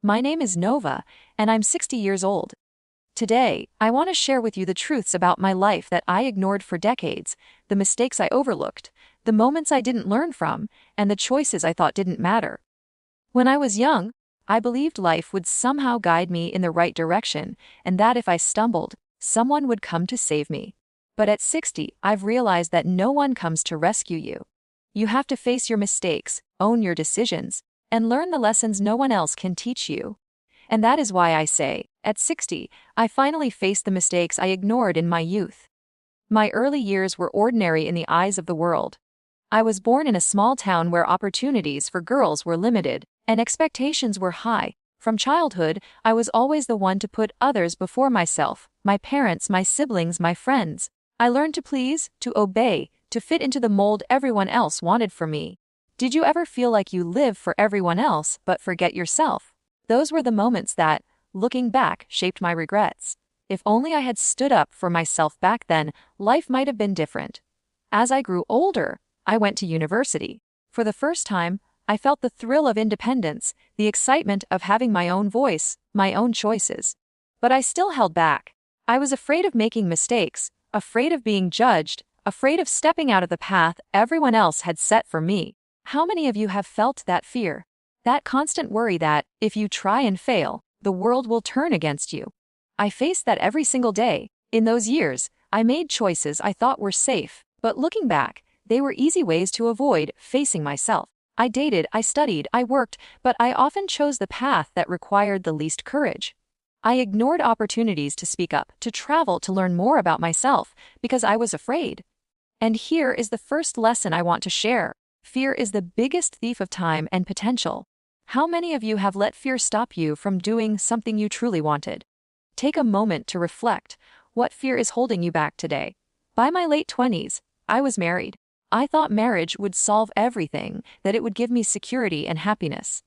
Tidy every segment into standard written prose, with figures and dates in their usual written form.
My name is Nova, and I'm 60 years old. Today, I want to share with you the truths about my life that I ignored for decades, the mistakes I overlooked, the moments I didn't learn from, and the choices I thought didn't matter. When I was young, I believed life would somehow guide me in the right direction, and that if I stumbled, someone would come to save me. But at 60, I've realized that no one comes to rescue you. You have to face your mistakes, own your decisions, and learn the lessons no one else can teach you. And that is why I say, at 60, I finally faced the mistakes I ignored in my youth. My early years were ordinary in the eyes of the world. I was born in a small town where opportunities for girls were limited, and expectations were high. From childhood, I was always the one to put others before myself, my parents, my siblings, my friends. I learned to please, to obey, to fit into the mold everyone else wanted for me. Did you ever feel like you live for everyone else but forget yourself? Those were the moments that, looking back, shaped my regrets. If only I had stood up for myself back then, life might have been different. As I grew older, I went to university. For the first time, I felt the thrill of independence, the excitement of having my own voice, my own choices. But I still held back. I was afraid of making mistakes, afraid of being judged, afraid of stepping out of the path everyone else had set for me. How many of you have felt that fear? That constant worry that, if you try and fail, the world will turn against you. I faced that every single day. In those years, I made choices I thought were safe, but looking back, they were easy ways to avoid facing myself. I dated, I studied, I worked, but I often chose the path that required the least courage. I ignored opportunities to speak up, to travel, to learn more about myself, because I was afraid. And here is the first lesson I want to share. Fear is the biggest thief of time and potential. How many of you have let fear stop you from doing something you truly wanted? Take a moment to reflect. What fear is holding you back today? By my late 20s, I was married. I thought marriage would solve everything, that it would give me security and happiness.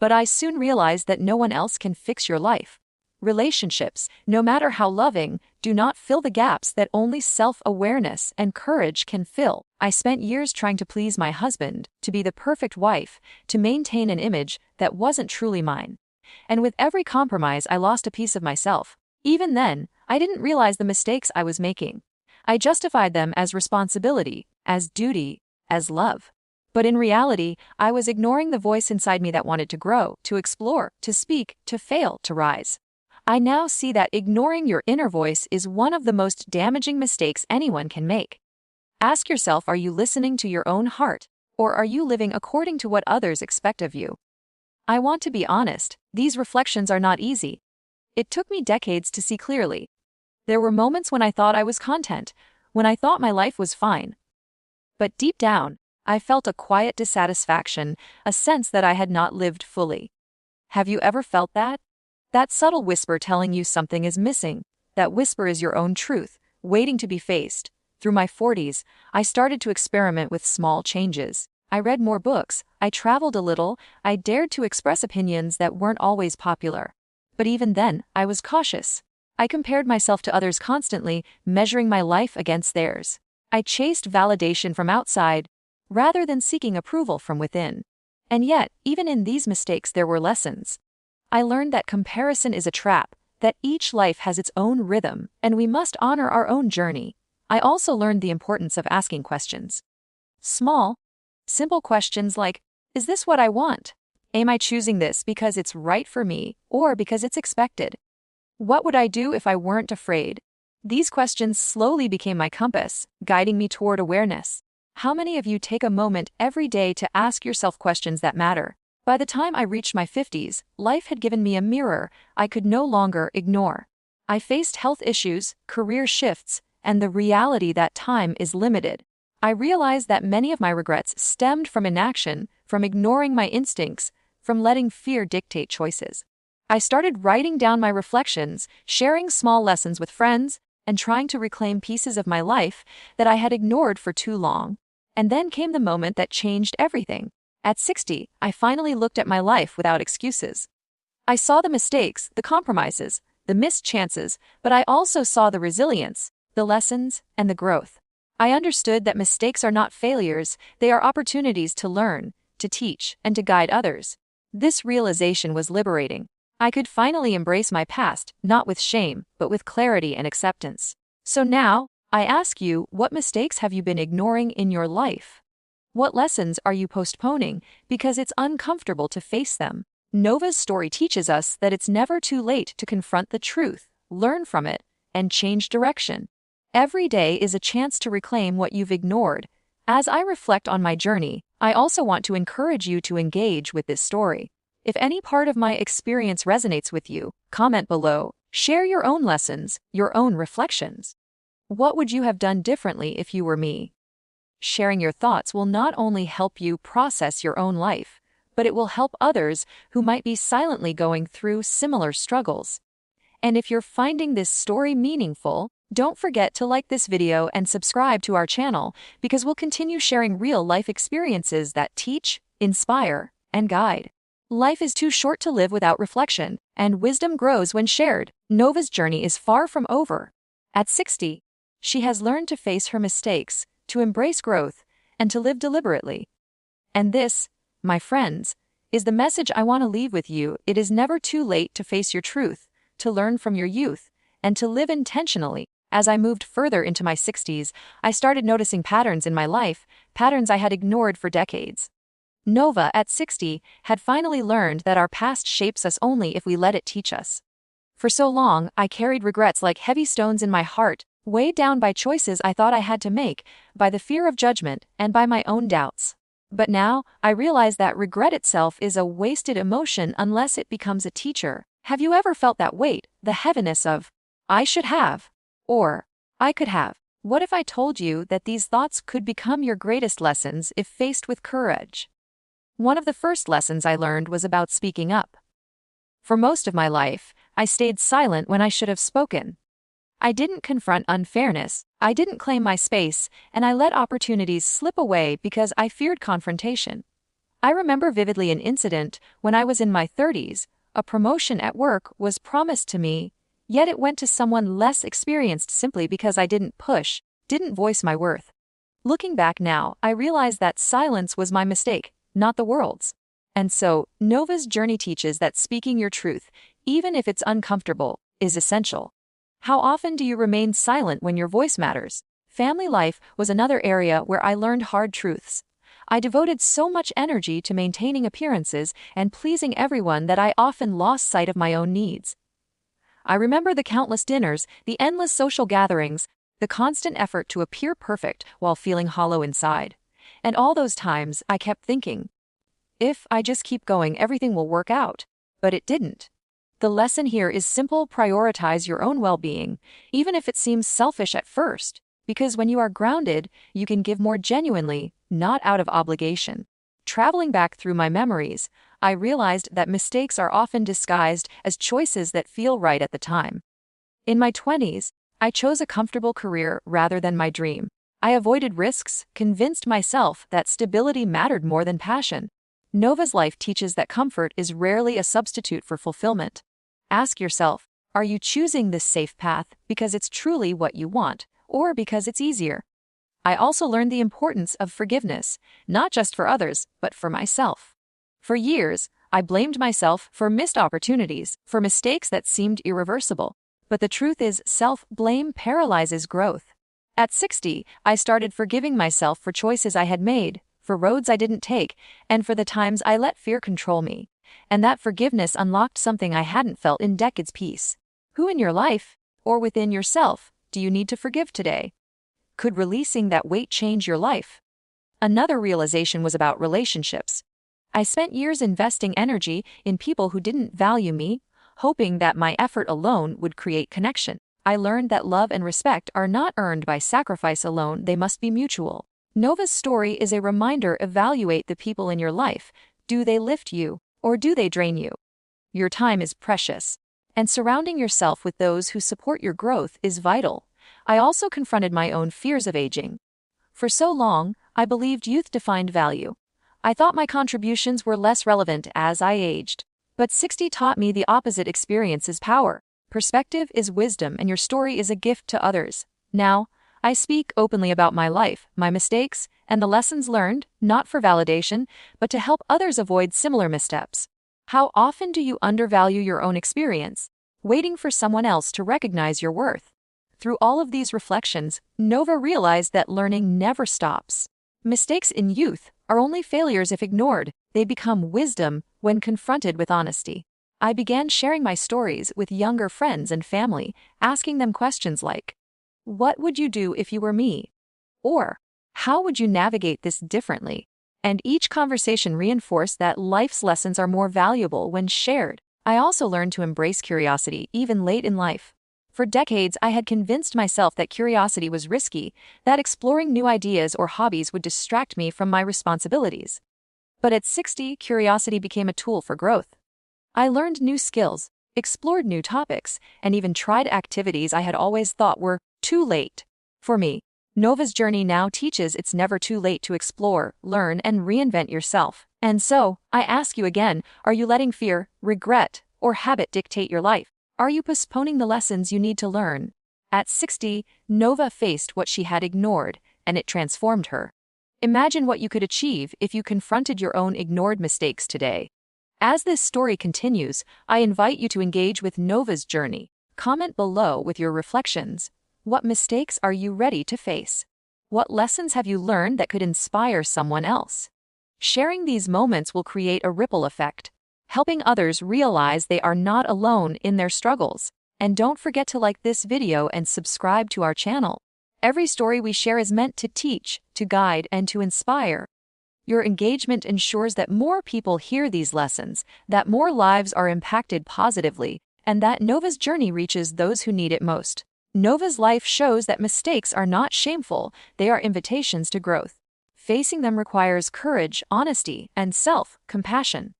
But I soon realized that no one else can fix your life. Relationships, no matter how loving, do not fill the gaps that only self-awareness and courage can fill. I spent years trying to please my husband, to be the perfect wife, to maintain an image that wasn't truly mine. And with every compromise, I lost a piece of myself. Even then, I didn't realize the mistakes I was making. I justified them as responsibility, as duty, as love. But in reality, I was ignoring the voice inside me that wanted to grow, to explore, to speak, to fail, to rise. I now see that ignoring your inner voice is one of the most damaging mistakes anyone can make. Ask yourself, are you listening to your own heart, or are you living according to what others expect of you? I want to be honest, these reflections are not easy. It took me decades to see clearly. There were moments when I thought I was content, when I thought my life was fine. But deep down, I felt a quiet dissatisfaction, a sense that I had not lived fully. Have you ever felt that? That subtle whisper telling you something is missing. That whisper is your own truth, waiting to be faced. Through my 40s, I started to experiment with small changes. I read more books, I traveled a little, I dared to express opinions that weren't always popular. But even then, I was cautious. I compared myself to others constantly, measuring my life against theirs. I chased validation from outside, rather than seeking approval from within. And yet, even in these mistakes there were lessons. I learned that comparison is a trap, that each life has its own rhythm, and we must honor our own journey. I also learned the importance of asking questions. Small, simple questions like, is this what I want? Am I choosing this because it's right for me, or because it's expected? What would I do if I weren't afraid? These questions slowly became my compass, guiding me toward awareness. How many of you take a moment every day to ask yourself questions that matter? By the time I reached my 50s, life had given me a mirror I could no longer ignore. I faced health issues, career shifts, and the reality that time is limited. I realized that many of my regrets stemmed from inaction, from ignoring my instincts, from letting fear dictate choices. I started writing down my reflections, sharing small lessons with friends, and trying to reclaim pieces of my life that I had ignored for too long. And then came the moment that changed everything. At 60, I finally looked at my life without excuses. I saw the mistakes, the compromises, the missed chances, but I also saw the resilience, the lessons, and the growth. I understood that mistakes are not failures, they are opportunities to learn, to teach, and to guide others. This realization was liberating. I could finally embrace my past, not with shame, but with clarity and acceptance. So now, I ask you, what mistakes have you been ignoring in your life? What lessons are you postponing because it's uncomfortable to face them? Nova's story teaches us that it's never too late to confront the truth, learn from it, and change direction. Every day is a chance to reclaim what you've ignored. As I reflect on my journey, I also want to encourage you to engage with this story. If any part of my experience resonates with you, comment below, share your own lessons, your own reflections. What would you have done differently if you were me? Sharing your thoughts will not only help you process your own life, but it will help others who might be silently going through similar struggles. And if you're finding this story meaningful, don't forget to like this video and subscribe to our channel, because we'll continue sharing real-life experiences that teach, inspire, and guide. Life is too short to live without reflection, and wisdom grows when shared. Nova's journey is far from over. At 60, she has learned to face her mistakes, to embrace growth, and to live deliberately. And this, my friends, is the message I want to leave with you. It is never too late to face your truth, to learn from your youth, and to live intentionally. As I moved further into my 60s, I started noticing patterns in my life, patterns I had ignored for decades. Nova, at 60, had finally learned that our past shapes us only if we let it teach us. For so long, I carried regrets like heavy stones in my heart, weighed down by choices I thought I had to make, by the fear of judgment, and by my own doubts. But now, I realize that regret itself is a wasted emotion unless it becomes a teacher. Have you ever felt that weight, the heaviness of, I should have, or I could have? What if I told you that these thoughts could become your greatest lessons if faced with courage? One of the first lessons I learned was about speaking up. For most of my life, I stayed silent when I should have spoken. I didn't confront unfairness, I didn't claim my space, and I let opportunities slip away because I feared confrontation. I remember vividly an incident when I was in my 30s. A promotion at work was promised to me, yet it went to someone less experienced simply because I didn't push, didn't voice my worth. Looking back now, I realize that silence was my mistake, not the world's. And so, Nova's journey teaches that speaking your truth, even if it's uncomfortable, is essential. How often do you remain silent when your voice matters? Family life was another area where I learned hard truths. I devoted so much energy to maintaining appearances and pleasing everyone that I often lost sight of my own needs. I remember the countless dinners, the endless social gatherings, the constant effort to appear perfect while feeling hollow inside. And all those times I kept thinking, if I just keep going, everything will work out. But it didn't. The lesson here is simple: prioritize your own well-being, even if it seems selfish at first, because when you are grounded, you can give more genuinely, not out of obligation. Traveling back through my memories, I realized that mistakes are often disguised as choices that feel right at the time. In my 20s, I chose a comfortable career rather than my dream. I avoided risks, convinced myself that stability mattered more than passion. Nova's life teaches that comfort is rarely a substitute for fulfillment. Ask yourself, are you choosing this safe path because it's truly what you want, or because it's easier? I also learned the importance of forgiveness, not just for others, but for myself. For years, I blamed myself for missed opportunities, for mistakes that seemed irreversible. But the truth is, self-blame paralyzes growth. At 60, I started forgiving myself for choices I had made, for roads I didn't take, and for the times I let fear control me. And that forgiveness unlocked something I hadn't felt in decades: peace. Who in your life, or within yourself, do you need to forgive today? Could releasing that weight change your life? Another realization was about relationships. I spent years investing energy in people who didn't value me, hoping that my effort alone would create connection. I learned that love and respect are not earned by sacrifice alone, they must be mutual. Nova's story is a reminder: evaluate the people in your life. Do they lift you, or do they drain you? Your time is precious, and surrounding yourself with those who support your growth is vital. I also confronted my own fears of aging. For so long, I believed youth defined value. I thought my contributions were less relevant as I aged. But 60 taught me the opposite: experience is power, perspective is wisdom, and your story is a gift to others. Now, I speak openly about my life, my mistakes, and the lessons learned, not for validation, but to help others avoid similar missteps. How often do you undervalue your own experience, waiting for someone else to recognize your worth? Through all of these reflections, Nova realized that learning never stops. Mistakes in youth are only failures if ignored. They become wisdom when confronted with honesty. I began sharing my stories with younger friends and family, asking them questions like, "What would you do if you were me?" Or, "How would you navigate this differently?" And each conversation reinforced that life's lessons are more valuable when shared. I also learned to embrace curiosity even late in life. For decades, I had convinced myself that curiosity was risky, that exploring new ideas or hobbies would distract me from my responsibilities. But at 60, curiosity became a tool for growth. I learned new skills, explored new topics, and even tried activities I had always thought were too late. For me, Nova's journey now teaches it's never too late to explore, learn, and reinvent yourself. And so, I ask you again, are you letting fear, regret, or habit dictate your life? Are you postponing the lessons you need to learn? At 60, Nova faced what she had ignored, and it transformed her. Imagine what you could achieve if you confronted your own ignored mistakes today. As this story continues, I invite you to engage with Nova's journey. Comment below with your reflections. What mistakes are you ready to face? What lessons have you learned that could inspire someone else? Sharing these moments will create a ripple effect, helping others realize they are not alone in their struggles. And don't forget to like this video and subscribe to our channel. Every story we share is meant to teach, to guide, and to inspire. Your engagement ensures that more people hear these lessons, that more lives are impacted positively, and that Nova's journey reaches those who need it most. Nova's life shows that mistakes are not shameful, they are invitations to growth. Facing them requires courage, honesty, and self-compassion.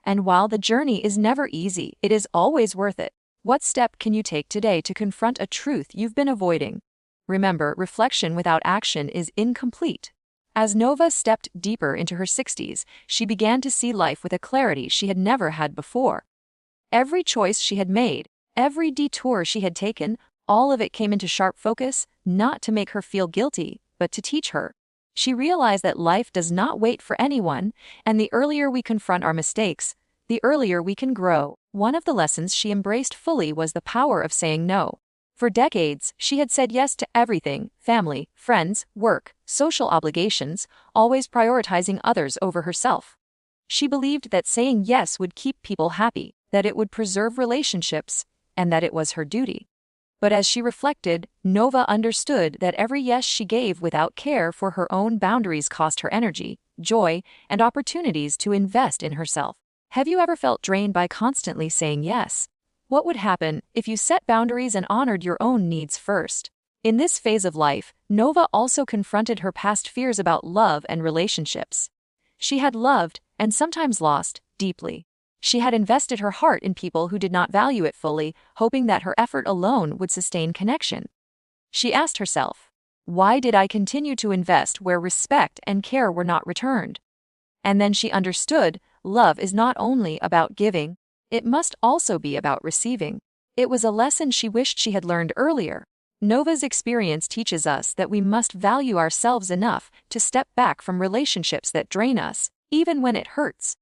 And while the journey is never easy, it is always worth it. What step can you take today to confront a truth you've been avoiding? Remember, reflection without action is incomplete. As Nova stepped deeper into her 60s, she began to see life with a clarity she had never had before. Every choice she had made, every detour she had taken, all of it came into sharp focus, not to make her feel guilty, but to teach her. She realized that life does not wait for anyone, and the earlier we confront our mistakes, the earlier we can grow. One of the lessons she embraced fully was the power of saying no. For decades, she had said yes to everything: family, friends, work, social obligations, always prioritizing others over herself. She believed that saying yes would keep people happy, that it would preserve relationships, and that it was her duty. But as she reflected, Nova understood that every yes she gave without care for her own boundaries cost her energy, joy, and opportunities to invest in herself. Have you ever felt drained by constantly saying yes? What would happen if you set boundaries and honored your own needs first? In this phase of life, Nova also confronted her past fears about love and relationships. She had loved, and sometimes lost, deeply. She had invested her heart in people who did not value it fully, hoping that her effort alone would sustain connection. She asked herself, why did I continue to invest where respect and care were not returned? And then she understood, love is not only about giving, it must also be about receiving. It was a lesson she wished she had learned earlier. Nova's experience teaches us that we must value ourselves enough to step back from relationships that drain us, even when it hurts.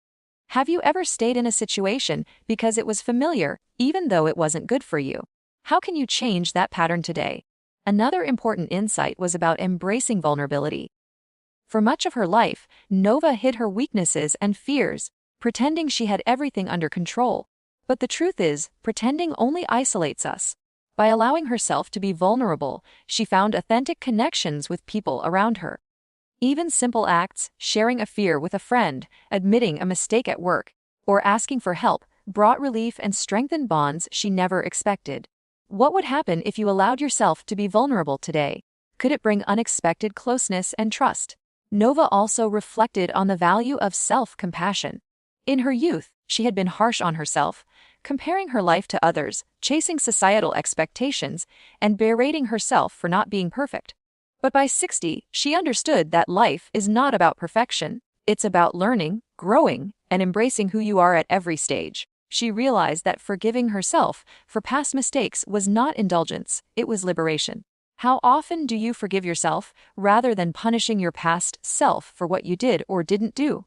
Have you ever stayed in a situation because it was familiar, even though it wasn't good for you? How can you change that pattern today? Another important insight was about embracing vulnerability. For much of her life, Nova hid her weaknesses and fears, pretending she had everything under control. But the truth is, pretending only isolates us. By allowing herself to be vulnerable, she found authentic connections with people around her. Even simple acts, sharing a fear with a friend, admitting a mistake at work, or asking for help, brought relief and strengthened bonds she never expected. What would happen if you allowed yourself to be vulnerable today? Could it bring unexpected closeness and trust? Nova also reflected on the value of self-compassion. In her youth, she had been harsh on herself, comparing her life to others, chasing societal expectations, and berating herself for not being perfect. But by 60, she understood that life is not about perfection. It's about learning, growing, and embracing who you are at every stage. She realized that forgiving herself for past mistakes was not indulgence, it was liberation. How often do you forgive yourself rather than punishing your past self for what you did or didn't do?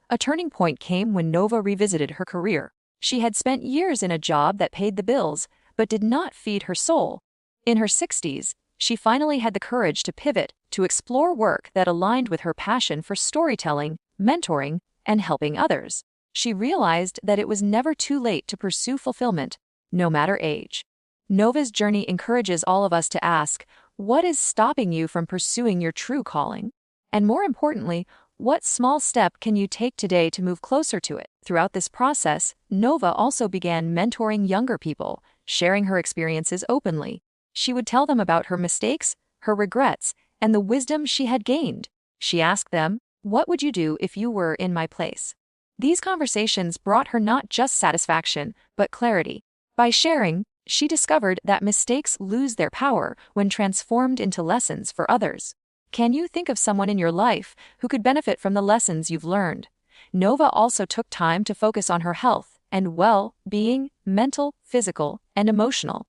A turning point came when Nova revisited her career. She had spent years in a job that paid the bills, but did not feed her soul. In her 60s, she finally had the courage to pivot, to explore work that aligned with her passion for storytelling, mentoring, and helping others. She realized that it was never too late to pursue fulfillment, no matter age. Nova's journey encourages all of us to ask, what is stopping you from pursuing your true calling? And more importantly, what small step can you take today to move closer to it? Throughout this process, Nova also began mentoring younger people, sharing her experiences openly. She would tell them about her mistakes, her regrets, and the wisdom she had gained. She asked them, "What would you do if you were in my place?" These conversations brought her not just satisfaction, but clarity. By sharing, she discovered that mistakes lose their power when transformed into lessons for others. Can you think of someone in your life who could benefit from the lessons you've learned? Nova also took time to focus on her health and well-being, mental, physical, and emotional.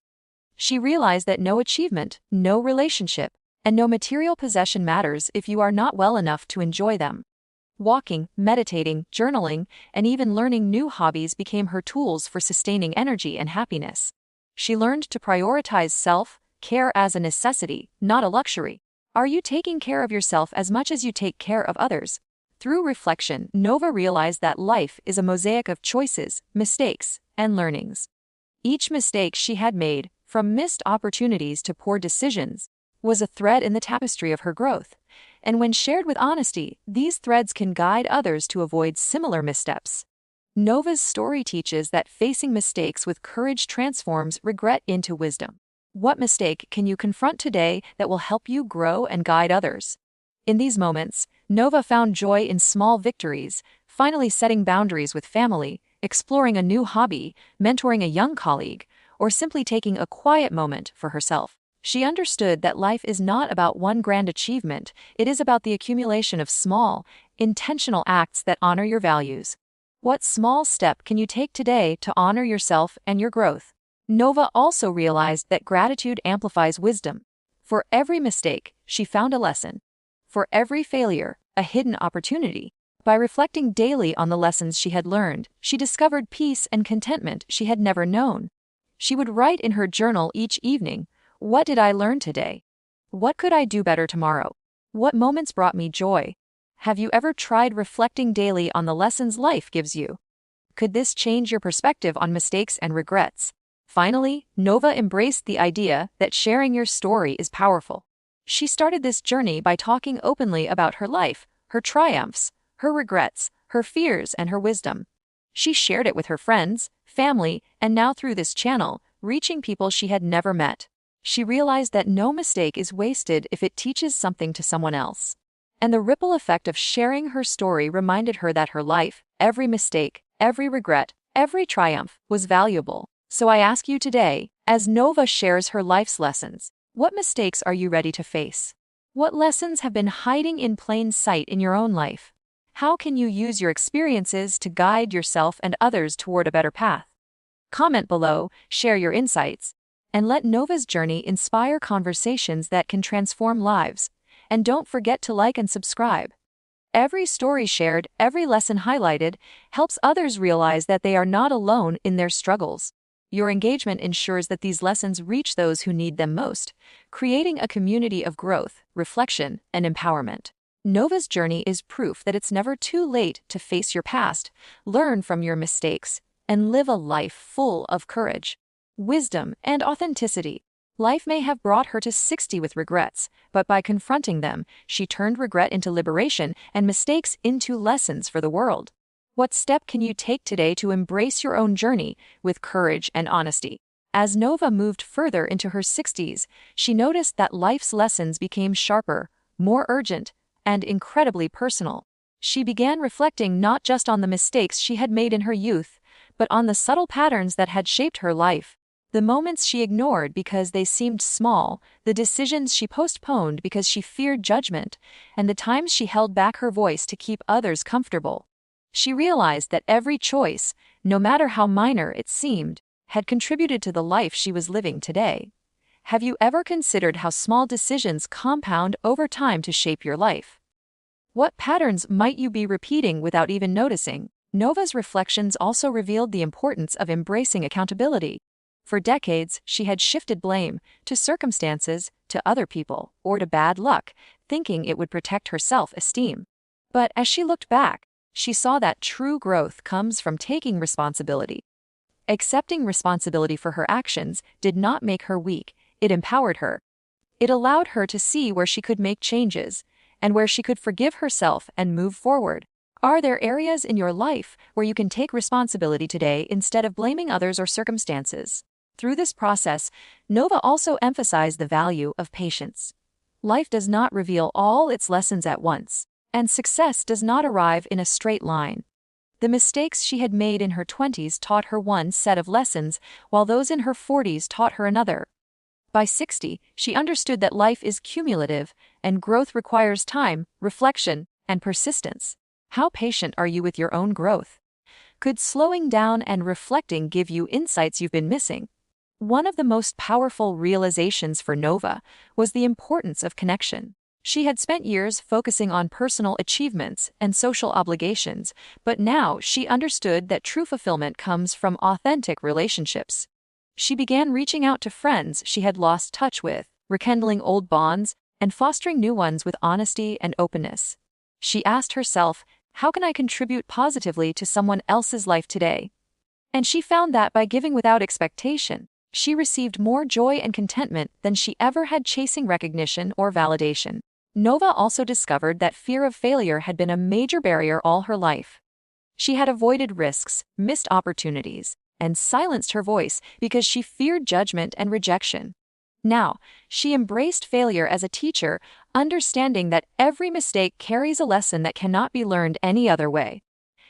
She realized that no achievement, no relationship, and no material possession matters if you are not well enough to enjoy them. Walking, meditating, journaling, and even learning new hobbies became her tools for sustaining energy and happiness. She learned to prioritize self-care as a necessity, not a luxury. Are you taking care of yourself as much as you take care of others? Through reflection, Nova realized that life is a mosaic of choices, mistakes, and learnings. Each mistake she had made, from missed opportunities to poor decisions, was a thread in the tapestry of her growth. And when shared with honesty, these threads can guide others to avoid similar missteps. Nova's story teaches that facing mistakes with courage transforms regret into wisdom. What mistake can you confront today that will help you grow and guide others? In these moments, Nova found joy in small victories, finally setting boundaries with family, exploring a new hobby, mentoring a young colleague, or simply taking a quiet moment for herself. She understood that life is not about one grand achievement, it is about the accumulation of small, intentional acts that honor your values. What small step can you take today to honor yourself and your growth? Nova also realized that gratitude amplifies wisdom. For every mistake, she found a lesson. For every failure, a hidden opportunity. By reflecting daily on the lessons she had learned, she discovered peace and contentment she had never known. She would write in her journal each evening, "What did I learn today? What could I do better tomorrow? What moments brought me joy?" Have you ever tried reflecting daily on the lessons life gives you? Could this change your perspective on mistakes and regrets? Finally, Nova embraced the idea that sharing your story is powerful. She started this journey by talking openly about her life, her triumphs, her regrets, her fears, and her wisdom. She shared it with her friends, family, and now through this channel, reaching people she had never met. She realized that no mistake is wasted if it teaches something to someone else. And the ripple effect of sharing her story reminded her that her life, every mistake, every regret, every triumph, was valuable. So I ask you today, as Nova shares her life's lessons, what mistakes are you ready to face? What lessons have been hiding in plain sight in your own life? How can you use your experiences to guide yourself and others toward a better path? Comment below, share your insights, and let Nova's journey inspire conversations that can transform lives. And don't forget to like and subscribe. Every story shared, every lesson highlighted, helps others realize that they are not alone in their struggles. Your engagement ensures that these lessons reach those who need them most, creating a community of growth, reflection, and empowerment. Nova's journey is proof that it's never too late to face your past, learn from your mistakes, and live a life full of courage, wisdom, and authenticity. Life may have brought her to 60 with regrets, but by confronting them, she turned regret into liberation and mistakes into lessons for the world. What step can you take today to embrace your own journey with courage and honesty? As Nova moved further into her 60s, she noticed that life's lessons became sharper, more urgent, and incredibly personal. She began reflecting not just on the mistakes she had made in her youth, but on the subtle patterns that had shaped her life. The moments she ignored because they seemed small, the decisions she postponed because she feared judgment, and the times she held back her voice to keep others comfortable. She realized that every choice, no matter how minor it seemed, had contributed to the life she was living today. Have you ever considered how small decisions compound over time to shape your life? What patterns might you be repeating without even noticing? Nova's reflections also revealed the importance of embracing accountability. For decades, she had shifted blame to circumstances, to other people, or to bad luck, thinking it would protect her self-esteem. But as she looked back, she saw that true growth comes from taking responsibility. Accepting responsibility for her actions did not make her weak, it empowered her. It allowed her to see where she could make changes, and where she could forgive herself and move forward. Are there areas in your life where you can take responsibility today instead of blaming others or circumstances? Through this process, Nova also emphasized the value of patience. Life does not reveal all its lessons at once, and success does not arrive in a straight line. The mistakes she had made in her 20s taught her one set of lessons, while those in her 40s taught her another. By 60, she understood that life is cumulative, and growth requires time, reflection, and persistence. How patient are you with your own growth? Could slowing down and reflecting give you insights you've been missing? One of the most powerful realizations for Nova was the importance of connection. She had spent years focusing on personal achievements and social obligations, but now she understood that true fulfillment comes from authentic relationships. She began reaching out to friends she had lost touch with, rekindling old bonds, and fostering new ones with honesty and openness. She asked herself, how can I contribute positively to someone else's life today? And she found that by giving without expectation, she received more joy and contentment than she ever had chasing recognition or validation. Nova also discovered that fear of failure had been a major barrier all her life. She had avoided risks, missed opportunities, and silenced her voice because she feared judgment and rejection. Now, she embraced failure as a teacher, understanding that every mistake carries a lesson that cannot be learned any other way.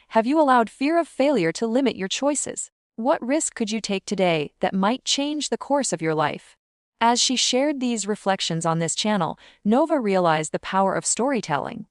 Have you allowed fear of failure to limit your choices? What risk could you take today that might change the course of your life? As she shared these reflections on this channel, Nova realized the power of storytelling.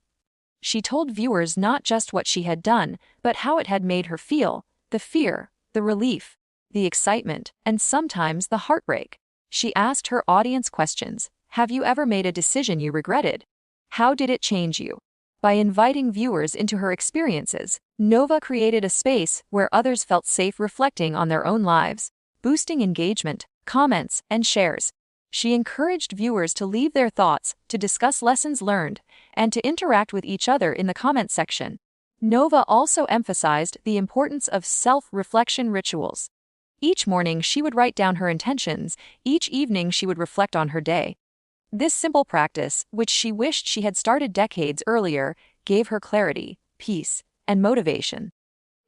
She told viewers not just what she had done, but how it had made her feel, the fear, the relief, the excitement, and sometimes the heartbreak. She asked her audience questions. Have you ever made a decision you regretted? How did it change you? By inviting viewers into her experiences, Nova created a space where others felt safe reflecting on their own lives, boosting engagement, comments, and shares. She encouraged viewers to leave their thoughts, to discuss lessons learned, and to interact with each other in the comment section. Nova also emphasized the importance of self-reflection rituals. Each morning she would write down her intentions, each evening she would reflect on her day. This simple practice, which she wished she had started decades earlier, gave her clarity, peace, and motivation.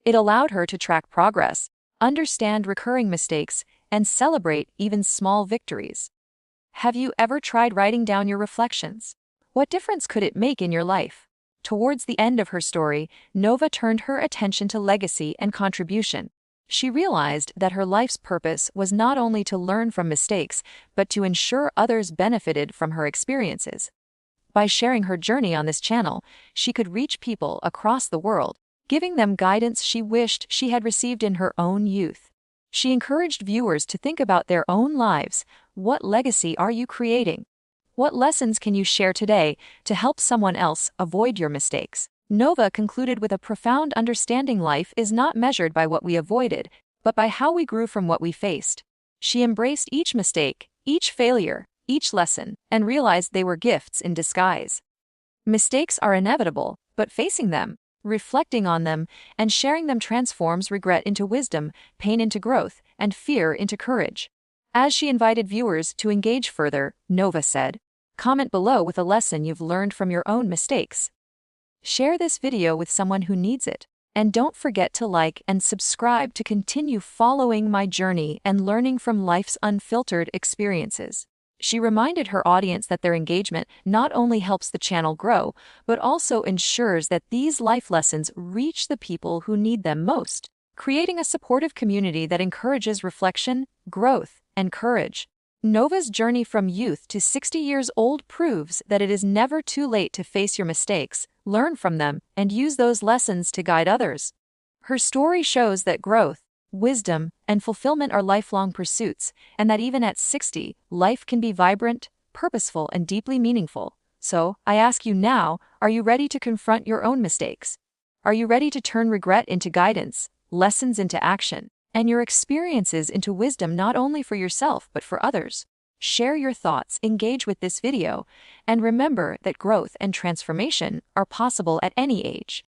It allowed her to track progress, understand recurring mistakes, and celebrate even small victories. Have you ever tried writing down your reflections? What difference could it make in your life? Towards the end of her story, Nova turned her attention to legacy and contribution. She realized that her life's purpose was not only to learn from mistakes, but to ensure others benefited from her experiences. By sharing her journey on this channel, she could reach people across the world, giving them guidance she wished she had received in her own youth. She encouraged viewers to think about their own lives. What legacy are you creating? What lessons can you share today to help someone else avoid your mistakes? Nova concluded with a profound understanding: life is not measured by what we avoided, but by how we grew from what we faced. She embraced each mistake, each failure, each lesson, and realized they were gifts in disguise. Mistakes are inevitable, but facing them, reflecting on them, and sharing them transforms regret into wisdom, pain into growth, and fear into courage. As she invited viewers to engage further, Nova said, "Comment below with a lesson you've learned from your own mistakes. Share this video with someone who needs it. And don't forget to like and subscribe to continue following my journey and learning from life's unfiltered experiences." She reminded her audience that their engagement not only helps the channel grow, but also ensures that these life lessons reach the people who need them most, creating a supportive community that encourages reflection, growth, and courage. Nova's journey from youth to 60 years old proves that it is never too late to face your mistakes, learn from them, and use those lessons to guide others. Her story shows that growth, wisdom, and fulfillment are lifelong pursuits, and that even at 60, life can be vibrant, purposeful, and deeply meaningful. So, I ask you now, are you ready to confront your own mistakes? Are you ready to turn regret into guidance, lessons into action, and your experiences into wisdom not only for yourself but for others? Share your thoughts, engage with this video, and remember that growth and transformation are possible at any age.